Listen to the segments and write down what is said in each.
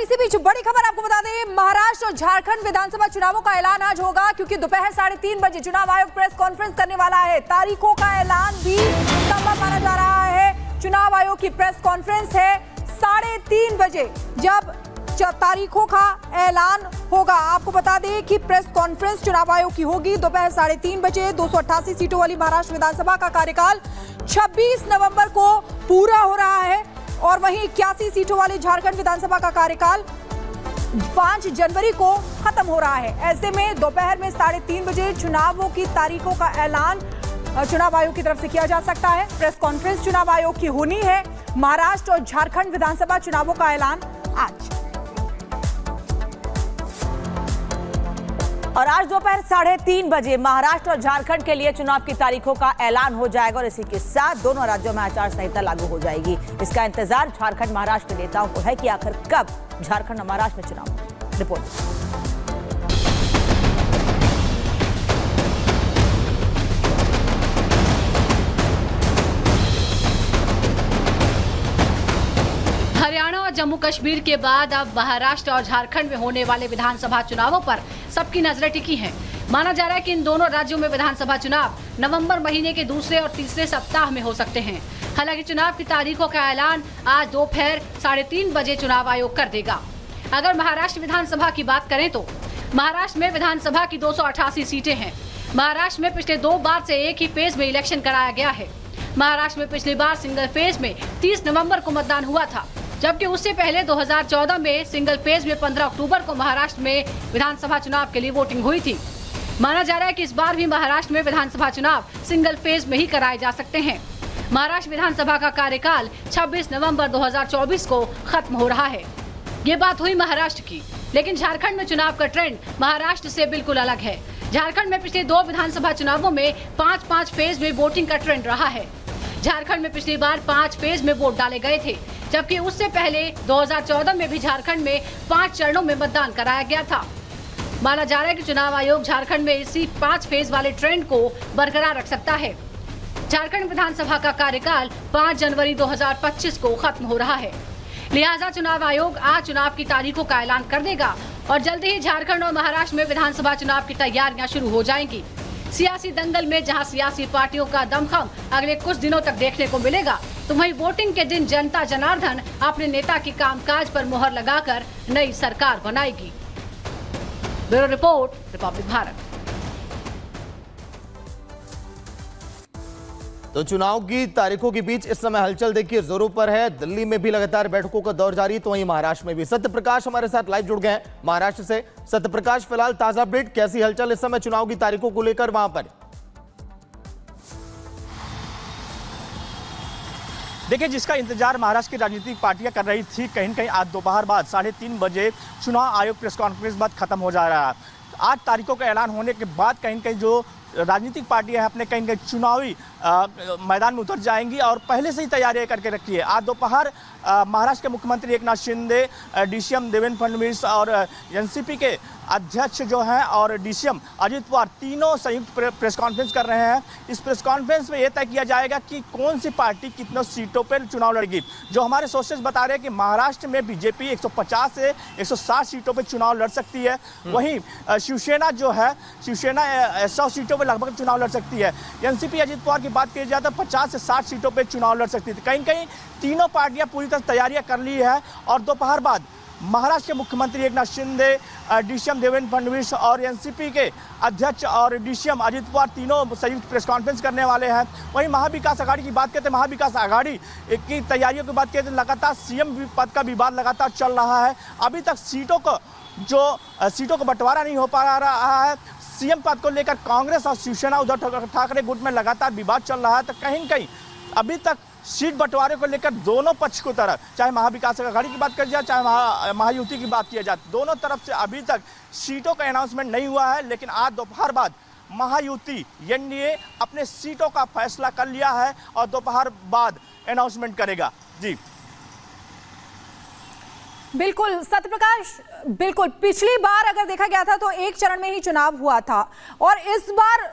इसी बीच बड़ी खबर आपको बता दें, महाराष्ट्र और झारखंड विधानसभा चुनावों का ऐलान आज होगा, क्योंकि दोपहर 3:30 बजे चुनाव आयोग प्रेस कॉन्फ्रेंस करने वाला है। तारीखों का ऐलान भी संभव माना जा रहा है। चुनाव आयोग की प्रेस कॉन्फ्रेंस है 3:30 बजे, जब तारीखों का ऐलान होगा। आपको बता दें कि प्रेस कॉन्फ्रेंस चुनाव आयोग की होगी दोपहर 3:30 बजे। 288 सीटों वाली महाराष्ट्र विधानसभा का कार्यकाल 26 नवंबर को पूरा हो रहा है और वहीं 81 सीटों वाली झारखंड विधानसभा का कार्यकाल 5 जनवरी को खत्म हो रहा है। ऐसे में दोपहर में 3:30 बजे चुनावों की तारीखों का ऐलान चुनाव आयोग की तरफ से किया जा सकता है। प्रेस कॉन्फ्रेंस चुनाव आयोग की होनी है। महाराष्ट्र और झारखंड विधानसभा चुनावों का ऐलान आज, और आज दोपहर 3:30 बजे महाराष्ट्र और झारखंड के लिए चुनाव की तारीखों का ऐलान हो जाएगा और इसी के साथ दोनों राज्यों में आचार संहिता लागू हो जाएगी। इसका इंतजार झारखंड महाराष्ट्र के नेताओं को है कि आखिर कब झारखंड और महाराष्ट्र में चुनाव। रिपोर्ट। हरियाणा और जम्मू कश्मीर के बाद अब महाराष्ट्र और झारखंड में होने वाले विधानसभा चुनावों पर सबकी नजरें टिकी हैं। माना जा रहा है कि इन दोनों राज्यों में विधानसभा चुनाव नवंबर महीने के दूसरे और तीसरे सप्ताह में हो सकते हैं। हालांकि चुनाव की तारीखों का ऐलान आज दोपहर 3:30 बजे चुनाव आयोग कर देगा। अगर महाराष्ट्र विधानसभा की बात करें तो महाराष्ट्र में विधानसभा की 288 सीटें हैं। महाराष्ट्र में पिछले 2 बार से एक ही फेज में इलेक्शन कराया गया है। महाराष्ट्र में पिछली बार सिंगल फेज में 30 नवम्बर को मतदान हुआ था, जबकि उससे पहले 2014 में सिंगल फेज में 15 अक्टूबर को महाराष्ट्र में विधानसभा चुनाव के लिए वोटिंग हुई थी। माना जा रहा है कि इस बार भी महाराष्ट्र में विधानसभा चुनाव सिंगल फेज में ही कराए जा सकते हैं। महाराष्ट्र विधानसभा का कार्यकाल 26 नवंबर 2024 को खत्म हो रहा है। ये बात हुई महाराष्ट्र की, लेकिन झारखंड में चुनाव का ट्रेंड महाराष्ट्र से बिल्कुल अलग है। झारखंड में पिछले 2 विधानसभा चुनावों में 5-5 फेज में वोटिंग का ट्रेंड रहा है। झारखंड में पिछली बार 5 फेज में वोट डाले गए थे, जबकि उससे पहले 2014 में भी झारखंड में 5 चरणों में मतदान कराया गया था। माना जा रहा है कि चुनाव आयोग झारखंड में इसी 5 फेज वाले ट्रेंड को बरकरार रख सकता है। झारखंड विधानसभा का कार्यकाल 5 जनवरी 2025 को खत्म हो रहा है, लिहाजा चुनाव आयोग आज चुनाव की तारीखों का ऐलान कर देगा और जल्दी ही झारखंड और महाराष्ट्र में विधानसभा चुनाव की तैयारियां शुरू हो जाएंगी। सियासी दंगल में जहां सियासी पार्टियों का दमखम अगले कुछ दिनों तक देखने को मिलेगा, तो वहीं वोटिंग के दिन जनता जनार्दन अपने नेता के कामकाज पर मुहर लगाकर नई सरकार बनाएगी। Bureau report, Republic Bharat. तो चुनाव की तारीखों के बीच इस समय हलचल देखिए जोरों पर है। दिल्ली में भी लगातार बैठकों का दौर जारी, तो वहीं महाराष्ट्र में भी। सत्यप्रकाश हमारे साथ लाइव जुड़ गए हैं महाराष्ट्र से। सत्यप्रकाश, फिलहाल ताजा अपडेट, कैसी हलचल इस समय चुनाव की तारीखों को लेकर वहां पर? देखिए, जिसका इंतजार महाराष्ट्र की राजनीतिक पार्टियां कर रही थी, कहीं न कहीं आज दोपहर बाद 3:30 बजे चुनाव आयोग प्रेस कॉन्फ्रेंस बाद खत्म हो जा रहा है। आज तारीखों का ऐलान होने के बाद कहीं न कहीं जो राजनीतिक पार्टियां हैं अपने कहीं न कहीं चुनावी मैदान में उतर जाएंगी और पहले से ही तैयारियां करके रखी है। आज दोपहर महाराष्ट्र के मुख्यमंत्री एकनाथ शिंदे, डीसीएम देवेंद्र फडणवीस और एनसीपी के अध्यक्ष जो हैं और डीसीएम अजित पवार, तीनों संयुक्त प्रेस कॉन्फ्रेंस कर रहे हैं। इस प्रेस कॉन्फ्रेंस में यह तय किया जाएगा कि कौन सी पार्टी कितनों सीटों पर चुनाव लड़ेगी। जो हमारे सोर्सेज बता रहे हैं कि महाराष्ट्र में बीजेपी 150 से 160 सीटों पर चुनाव लड़ सकती है। वहीं शिवसेना जो है, शिवसेना 100 सीटों पर लगभग चुनाव लड़ सकती है। एनसीपी अजित पवार की बात की जाए तो 50 से 60 सीटों पर चुनाव लड़ सकती है। कहीं कहीं तीनों पार्टियां पूरी तरह तैयारियां कर ली है और दोपहर बाद महाराष्ट्र के मुख्यमंत्री एकनाथ शिंदे, डीसीएम देवेंद्र फडणवीस और एनसीपी के अध्यक्ष और डीसीएम अजित पवार तीनों संयुक्त प्रेस कॉन्फ्रेंस करने वाले हैं। वहीं महाविकास आघाड़ी की बात करते हैं, महाविकास आघाड़ी की तैयारियों की बात करते हैं, लगातार सीएम पद का विवाद लगातार चल रहा है। अभी तक सीटों का बंटवारा नहीं हो पा रहा है। सीएम पद को लेकर कांग्रेस और शिवसेना, उद्धव ठाकरे गुट में लगातार विवाद चल रहा है। तो कहीं न कहीं अभी तक सीट बंटवारे को लेकर दोनों पक्ष को तरफ, चाहे महाविकास आघाड़ी की बात की जाए, चाहे महायुति की बात की जाए, दोनों तरफ से अभी तक सीटों का अनाउंसमेंट नहीं हुआ है। लेकिन आज दोपहर बाद महायुति एनडीए अपने सीटों का फैसला कर लिया है और दोपहर बाद अनाउंसमेंट करेगा। जी बिल्कुल सत्यप्रकाश, बिल्कुल पिछली बार अगर देखा गया था तो एक चरण में ही चुनाव हुआ था और इस बार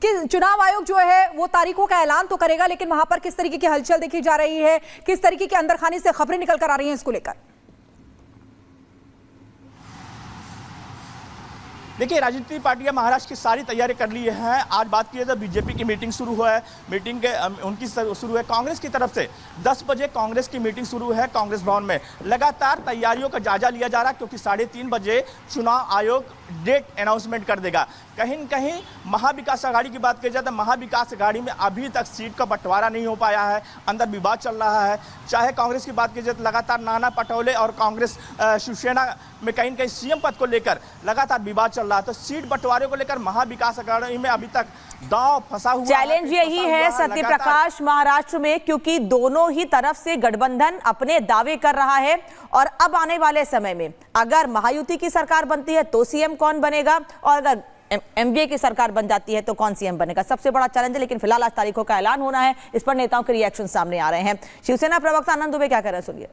कि चुनाव आयोग जो है वो तारीखों का ऐलान तो करेगा, लेकिन वहां पर किस तरीके की हलचल देखी जा रही है, किस तरीके के अंदर खाने से खबरें निकल कर आ रही हैं इसको लेकर? देखिए, राजनीतिक पार्टियां महाराष्ट्र की सारी तैयारी कर ली हैं। आज बात की तो बीजेपी की मीटिंग शुरू हुआ है, मीटिंग के उनकी शुरू है। कांग्रेस की तरफ से 10 बजे कांग्रेस की मीटिंग शुरू है कांग्रेस भवन में। लगातार तैयारियों का जायजा लिया जा रहा है, क्योंकि 3:30 बजे चुनाव आयोग डेट अनाउंसमेंट कर देगा। कहीं न कहीं महाविकास अघाड़ी की बात की जाए तो महाविकास अघाड़ी में अभी तक सीट का बंटवारा नहीं हो पाया है, अंदर विवाद चल रहा है। चाहे कांग्रेस की बात की जाए तो लगातार नाना पटोले और कांग्रेस शिवसेना में कहीं न कहीं सीएम पद को लेकर लगातार विवाद चल रहा है। तो सीट बंटवारे को लेकर महाविकास अघाड़ी में अभी तक दांव फंसा हुआ है। चैलेंज यही है सत्य प्रकाश महाराष्ट्र में, क्योंकि दोनों ही तरफ से गठबंधन अपने दावे कर रहा है। और अब आने वाले समय में अगर महायुति की सरकार बनती है तो सीएम कौन बनेगा, और अगर एमवीए की सरकार बन जाती है तो कौन सीएम बनेगा, सबसे बड़ा चैलेंज है। लेकिन फिलहाल आज तारीखों का ऐलान होना है, इस पर नेताओं के रिएक्शन सामने आ रहे हैं। शिवसेना प्रवक्ता आनंद दुबे क्या कह रहे हैं, सुनिए।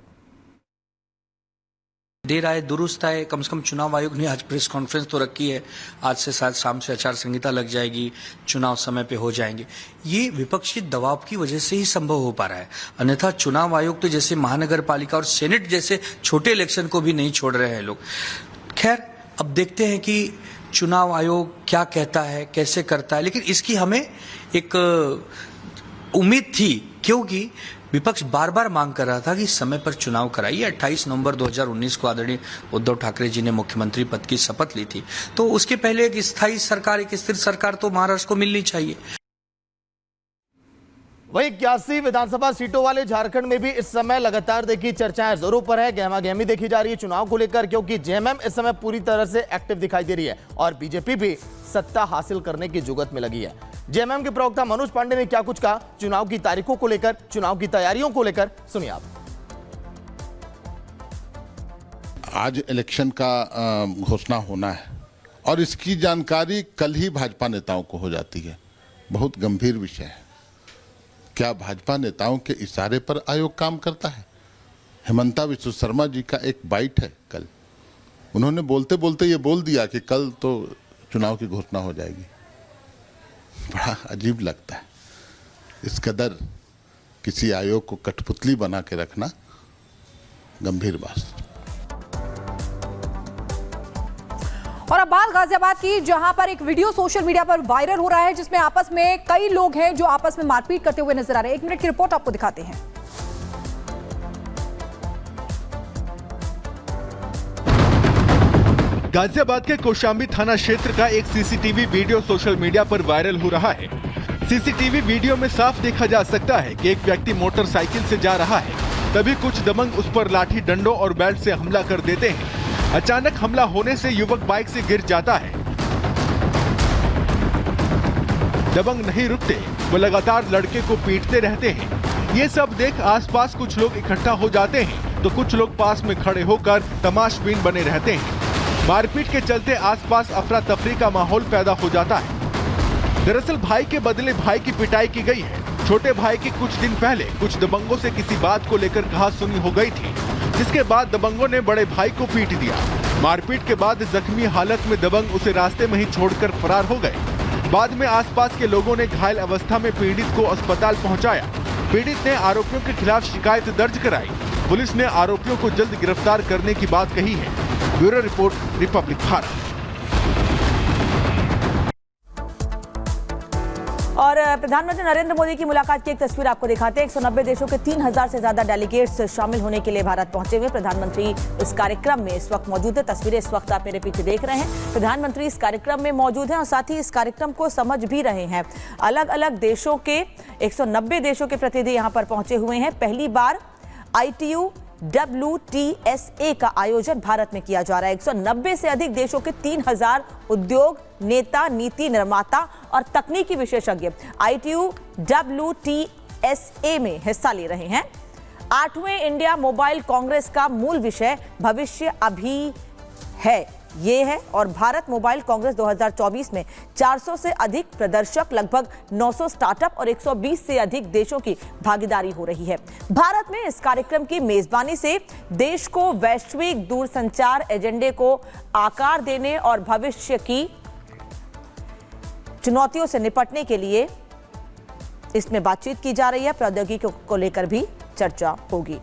देर आए दुरुस्त आए, कम से कम चुनाव आयोग ने आज प्रेस कॉन्फ्रेंस तो रखी है। आज से शायद शाम से आचार संहिता लग जाएगी, चुनाव समय पे हो जाएंगे। ये विपक्षी दबाव की वजह से ही संभव हो पा रहा है, अन्यथा चुनाव आयोग तो जैसे महानगर पालिका और सेनेट जैसे छोटे इलेक्शन को भी नहीं छोड़ रहे हैं लोग। खैर, अब देखते हैं कि चुनाव आयोग क्या कहता है, कैसे करता है। लेकिन इसकी हमें एक उम्मीद थी, क्योंकि विपक्ष बार बार मांग कर रहा था कि समय पर चुनाव कराइए। 28 नवंबर 2019 को आदरणीय उद्धव ठाकरे जी ने मुख्यमंत्री पद की शपथ ली थी, तो उसके पहले एक स्थायी सरकार, एक स्थिर सरकार तो महाराष्ट्र को मिलनी चाहिए। वहीं 81 विधानसभा सीटों वाले झारखंड में भी इस समय लगातार देखिए चर्चाएं जोरों पर है, गहमा गहमी देखी जा रही है चुनाव को लेकर, क्योंकि जेएमएम इस समय पूरी तरह से एक्टिव दिखाई दे रही है और बीजेपी भी सत्ता हासिल करने की जुगत में लगी है। जेएमएम के प्रवक्ता मनोज पांडे ने क्या कुछ कहा चुनाव की तारीखों को लेकर, चुनाव की तैयारियों को लेकर, सुनिए आप। आज इलेक्शन का घोषणा होना है और इसकी जानकारी कल ही भाजपा नेताओं को हो जाती है। बहुत गंभीर विषय है। क्या भाजपा नेताओं के इशारे पर आयोग काम करता है? हेमंता विश्व शर्मा जी का एक बाइट है कल, उन्होंने बोलते बोलते ये बोल दिया कि कल तो चुनाव की घोषणा हो जाएगी। बड़ा अजीब लगता है। इस कदर किसी आयोग को कठपुतली बना के रखना गंभीर बात। और अब बात गाजियाबाद की, जहां पर एक वीडियो सोशल मीडिया पर वायरल हो रहा है, जिसमें आपस में कई लोग हैं जो आपस में मारपीट करते हुए नजर आ रहे हैं। 1 मिनट की रिपोर्ट आपको दिखाते हैं। गाजियाबाद के कौशाम्बी थाना क्षेत्र का एक सीसीटीवी वीडियो सोशल मीडिया पर वायरल हो रहा है। सीसीटीवी वीडियो में साफ देखा जा सकता है कि एक व्यक्ति मोटरसाइकिल से जा रहा है, तभी कुछ दबंग उस पर लाठी डंडों और बेल्ट से हमला कर देते हैं। अचानक हमला होने से युवक बाइक से गिर जाता है। दबंग नहीं रुकते, वो लगातार लड़के को पीटते रहते हैं। ये सब देख आसपास कुछ लोग इकट्ठा हो जाते हैं, तो कुछ लोग पास में खड़े होकर तमाशबीन बने रहते हैं। मारपीट के चलते आसपास अफरा तफरी का माहौल पैदा हो जाता है। दरअसल भाई के बदले भाई की पिटाई की गई है। छोटे भाई की कुछ दिन पहले कुछ दबंगों से किसी बात को लेकर कहासुनी हो गई थी, जिसके बाद दबंगों ने बड़े भाई को पीट दिया। मारपीट के बाद जख्मी हालत में दबंग उसे रास्ते में ही छोड़कर फरार हो गए। बाद में आसपास के लोगों ने घायल अवस्था में पीड़ित को अस्पताल पहुंचाया। पीड़ित ने आरोपियों के खिलाफ शिकायत दर्ज कराई। पुलिस ने आरोपियों को जल्द गिरफ्तार करने की बात कही है। Bureau report, Republic Bharat. और प्रधानमंत्री नरेंद्र मोदी की मुलाकात की एक तस्वीर आपको दिखाते हैं। 190 देशों के 3000 से ज्यादा डेलीगेट्स शामिल होने के लिए भारत पहुंचे हुए। प्रधानमंत्री इस कार्यक्रम में इस वक्त मौजूद है। तस्वीरें इस वक्त आप मेरे पीछे देख रहे हैं। प्रधानमंत्री इस कार्यक्रम में मौजूद हैं और साथ ही इस कार्यक्रम को समझ भी रहे हैं। अलग अलग देशों के 190 देशों के प्रतिनिधि यहाँ पर पहुंचे हुए हैं। पहली बार ITU WTSA का आयोजन भारत में किया जा रहा है। 190 से अधिक देशों के 3000 उद्योग नेता, नीति निर्माता और तकनीकी विशेषज्ञ ITU WTSA में हिस्सा ले रहे हैं। 8वें इंडिया मोबाइल कांग्रेस का मूल विषय भविष्य अभी है, ये है। और भारत मोबाइल कांग्रेस 2024 में 400 से अधिक प्रदर्शक, लगभग 900 स्टार्टअप और 120 से अधिक देशों की भागीदारी हो रही है। भारत में इस कार्यक्रम की मेजबानी से देश को वैश्विक दूरसंचार एजेंडे को आकार देने और भविष्य की चुनौतियों से निपटने के लिए इसमें बातचीत की जा रही है। प्रौद्योगिकी को लेकर भी चर्चा होगी।